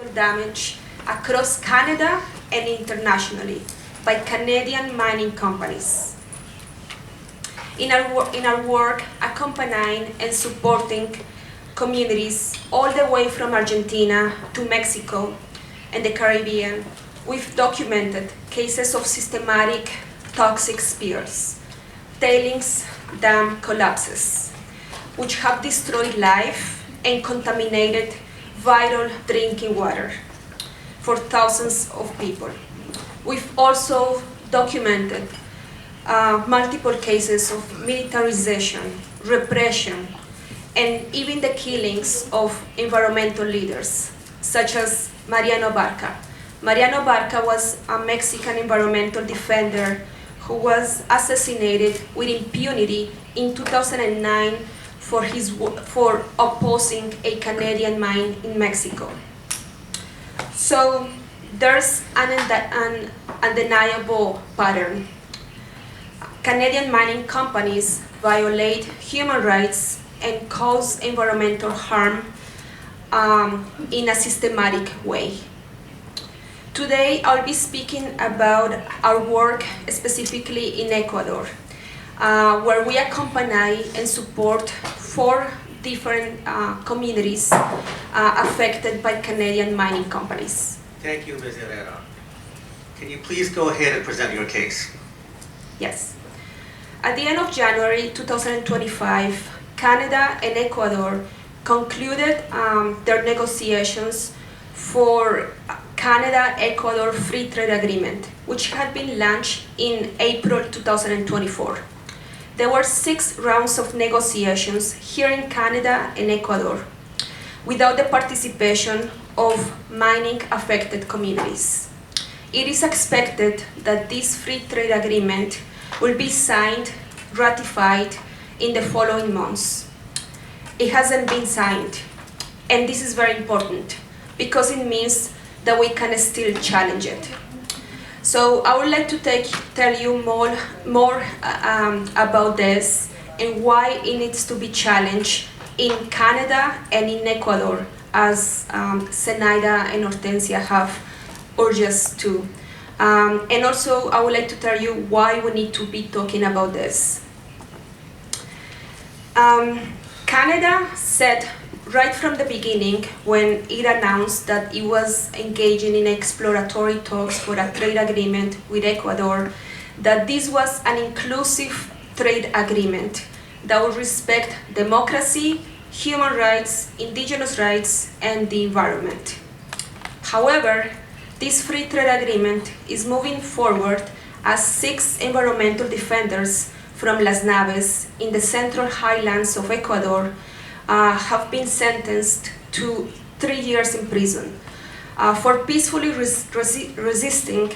environmental damage across Canada and internationally by Canadian mining companies. In our work accompanying and supporting communities all the way from Argentina to Mexico and the Caribbean, we've documented cases of systematic toxic spills, tailings dam collapses, which have destroyed life and contaminated vital drinking water for thousands of people. We've also documented multiple cases of militarization, repression, and even the killings of environmental leaders, such as Mariano Barca. Mariano Barca was a Mexican environmental defender who was assassinated with impunity in 2009 for opposing a Canadian mine in Mexico. So there's an undeniable pattern. Canadian mining companies violate human rights and cause environmental harm in a systematic way. Today, I'll be speaking about our work specifically in Ecuador, where we accompany and support 4 different communities affected by Canadian mining companies. Thank you, Ms. Herrera. Can you please go ahead and present your case? Yes. At the end of January 2025, Canada and Ecuador concluded their negotiations for Canada-Ecuador Free Trade Agreement, which had been launched in April 2024. There were 6 rounds of negotiations here in Canada and Ecuador without the participation of mining-affected communities. It is expected that this free trade agreement will be signed, ratified in the following months. It hasn't been signed, and this is very important because it means that we can still challenge it. So I would like to tell you more about this and why it needs to be challenged in Canada and in Ecuador, as Zenaida and Hortensia have urged us to. And also I would like to tell you why we need to be talking about this. Canada said right from the beginning, when it announced that it was engaging in exploratory talks for a trade agreement with Ecuador, that this was an inclusive trade agreement that would respect democracy, human rights, indigenous rights, and the environment. However, this free trade agreement is moving forward as 6 environmental defenders from Las Naves in the central highlands of Ecuador have been sentenced to 3 years in prison for peacefully resisting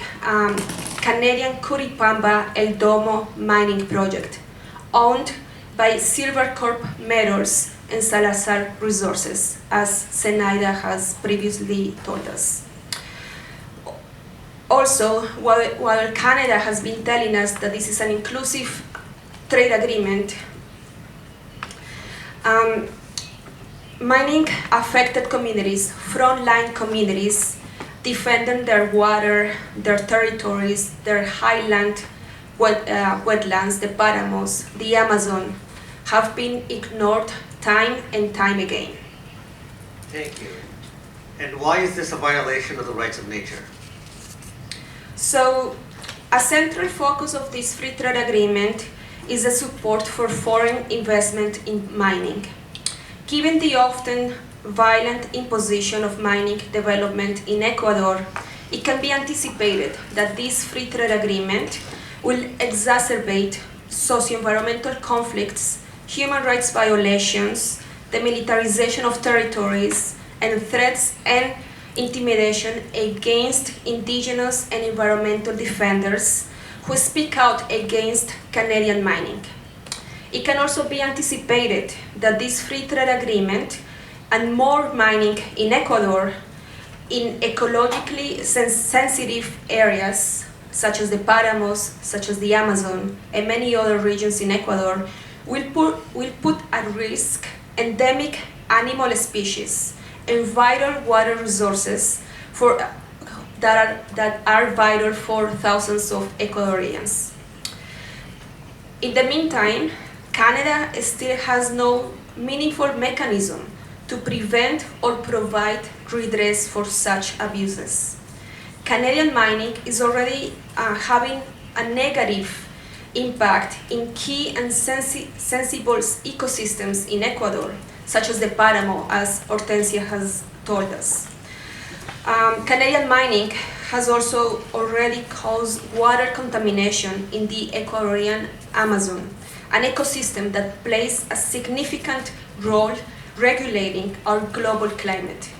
Canadian Curipamba El Domo mining project, owned by Silver Corp Metals and Salazar Resources, as Zenaida has previously told us. Also, while Canada has been telling us that this is an inclusive trade agreement, mining affected communities, frontline communities, defending their water, their territories, their highland wetlands, the Paramos, the Amazon, have been ignored time and time again. Thank you. And why is this a violation of the rights of nature? So, a central focus of this free trade agreement is the support for foreign investment in mining. Given the often violent imposition of mining development in Ecuador, it can be anticipated that this free trade agreement will exacerbate socio-environmental conflicts, human rights violations, the militarization of territories, and threats and intimidation against indigenous and environmental defenders who speak out against Canadian mining. It can also be anticipated that this free trade agreement and more mining in Ecuador in ecologically sensitive areas, such as the Paramos, such as the Amazon, and many other regions in Ecuador, will put at risk endemic animal species and vital water resources that are vital for thousands of Ecuadorians. In the meantime, Canada still has no meaningful mechanism to prevent or provide redress for such abuses. Canadian mining is already having a negative impact in key and sensible ecosystems in Ecuador, such as the Paramo, as Hortensia has told us. Canadian mining has also already caused water contamination in the Ecuadorian Amazon, an ecosystem that plays a significant role regulating our global climate.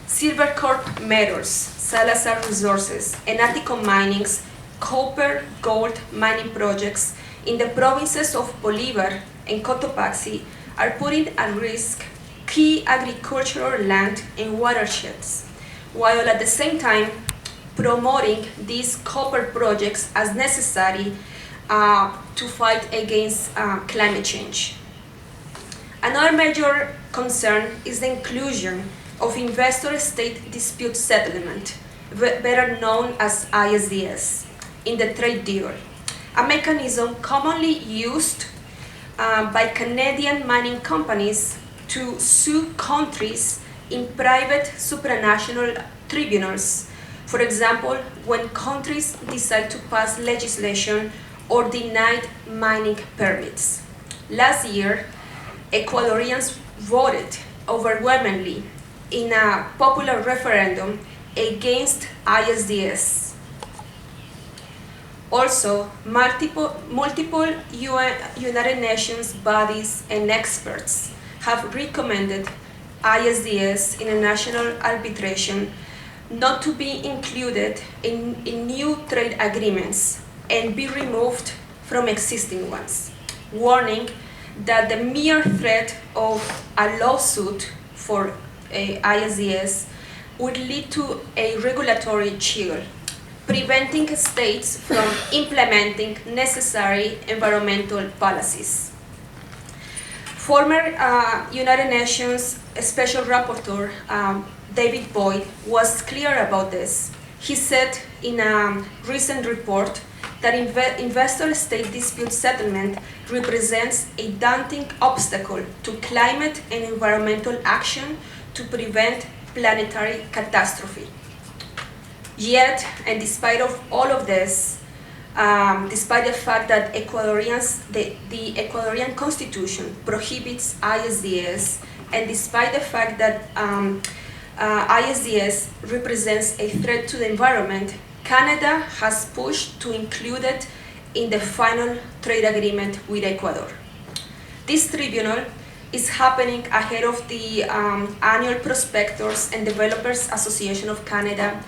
Silvercorp Metals, Salazar Resources, and Atticom Mining's copper gold mining projects in the provinces of Bolívar and Cotopaxi are putting at risk key agricultural land and watersheds, while at the same time promoting these copper projects as necessary to fight against climate change. Another major concern is the inclusion of investor-state dispute settlement, better known as ISDS, in the trade deal, a mechanism commonly used by Canadian mining companies to sue countries in private supranational tribunals. For example, when countries decide to pass legislation or deny mining permits. Last year, Ecuadorians voted overwhelmingly in a popular referendum against ISDS. Also, multiple United Nations bodies and experts have recommended ISDS in a national arbitration not to be included in new trade agreements and be removed from existing ones, warning that the mere threat of a lawsuit for ISDS would lead to a regulatory chill, preventing states from implementing necessary environmental policies. Former United Nations Special Rapporteur David Boyd was clear about this. He said in a recent report that investor-state dispute settlement represents a daunting obstacle to climate and environmental action to prevent planetary catastrophe. Yet, and despite of all of this, despite the fact that the Ecuadorian Constitution prohibits ISDS, and despite the fact that ISDS represents a threat to the environment, Canada has pushed to include it in the final trade agreement with Ecuador. This tribunal is happening ahead of the annual Prospectors and Developers Association of Canada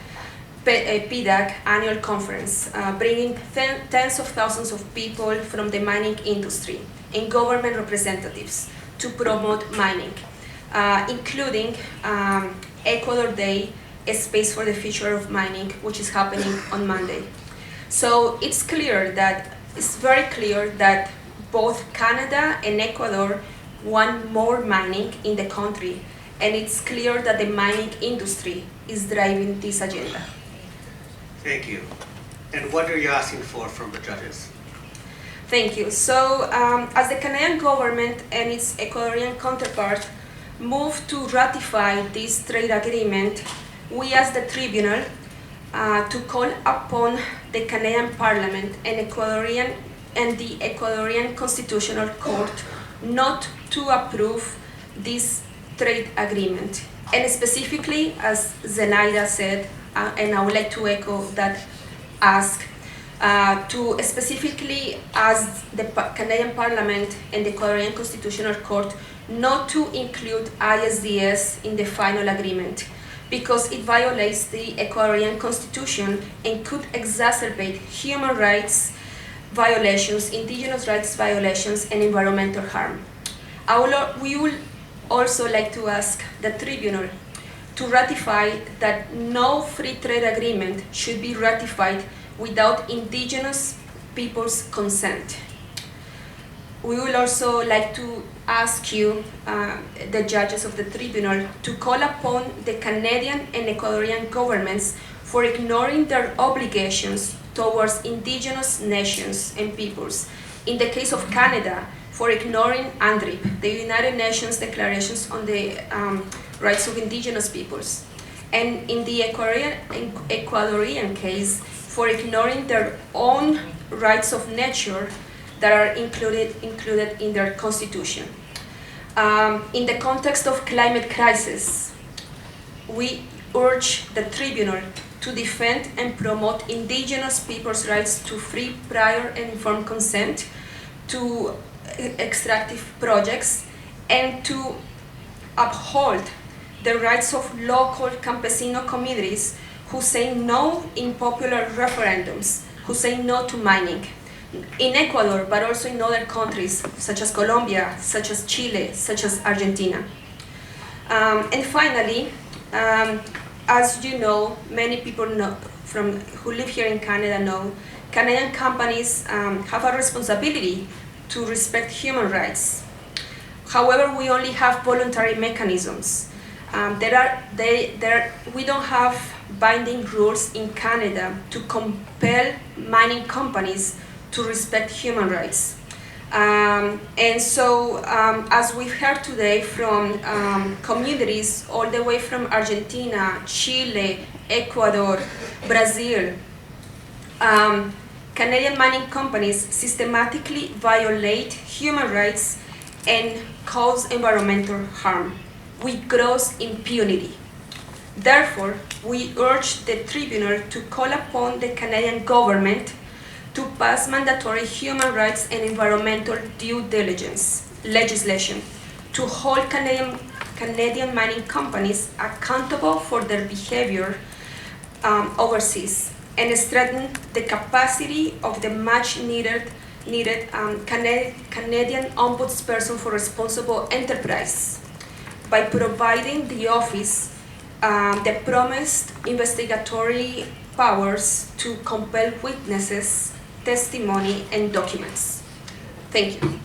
PDAC annual conference, bringing tens of thousands of people from the mining industry and government representatives to promote mining, including Ecuador Day, a space for the future of mining, which is happening on Monday. So it's very clear that both Canada and Ecuador want more mining in the country, and it's clear that the mining industry is driving this agenda. Thank you. And what are you asking for from the judges? Thank you. So, as the Canadian government and its Ecuadorian counterpart move to ratify this trade agreement, we ask the Tribunal to call upon the Canadian Parliament and the Ecuadorian Constitutional Court not to approve this trade agreement. And specifically, as Zenaida said, and I would like to echo that ask, to specifically ask the Canadian Parliament and the Ecuadorian Constitutional Court not to include ISDS in the final agreement, because it violates the Ecuadorian Constitution and could exacerbate human rights violations, indigenous rights violations, and environmental harm. We would also like to ask the Tribunal to ratify that no free trade agreement should be ratified without indigenous people's consent. we will also like to ask you, the judges of the tribunal, to call upon the Canadian and Ecuadorian governments for ignoring their obligations towards indigenous nations and peoples. In the case of Canada, for ignoring UNDRIP, the United Nations Declarations on the Rights of Indigenous Peoples. And in the Ecuadorian case, for ignoring their own rights of nature that are included in their constitution. In the context of climate crisis, we urge the tribunal to defend and promote indigenous people's rights to free, prior, and informed consent to extractive projects, and to uphold the rights of local campesino communities who say no in popular referendums, who say no to mining. In Ecuador, but also in other countries, such as Colombia, such as Chile, such as Argentina. And finally, as you know, many people know who live here in Canada know, Canadian companies have a responsibility to respect human rights. However, we only have voluntary mechanisms. We don't have binding rules in Canada to compel mining companies to respect human rights. And so, as we've heard today from communities all the way from Argentina, Chile, Ecuador, Brazil, Canadian mining companies systematically violate human rights and cause environmental harm with gross impunity. Therefore, we urge the tribunal to call upon the Canadian government to pass mandatory human rights and environmental due diligence legislation to hold Canadian mining companies accountable for their behavior overseas, and strengthen the capacity of the much needed Canadian Ombudsperson for Responsible Enterprise by providing the office the promised investigatory powers to compel witnesses, testimony, and documents. Thank you.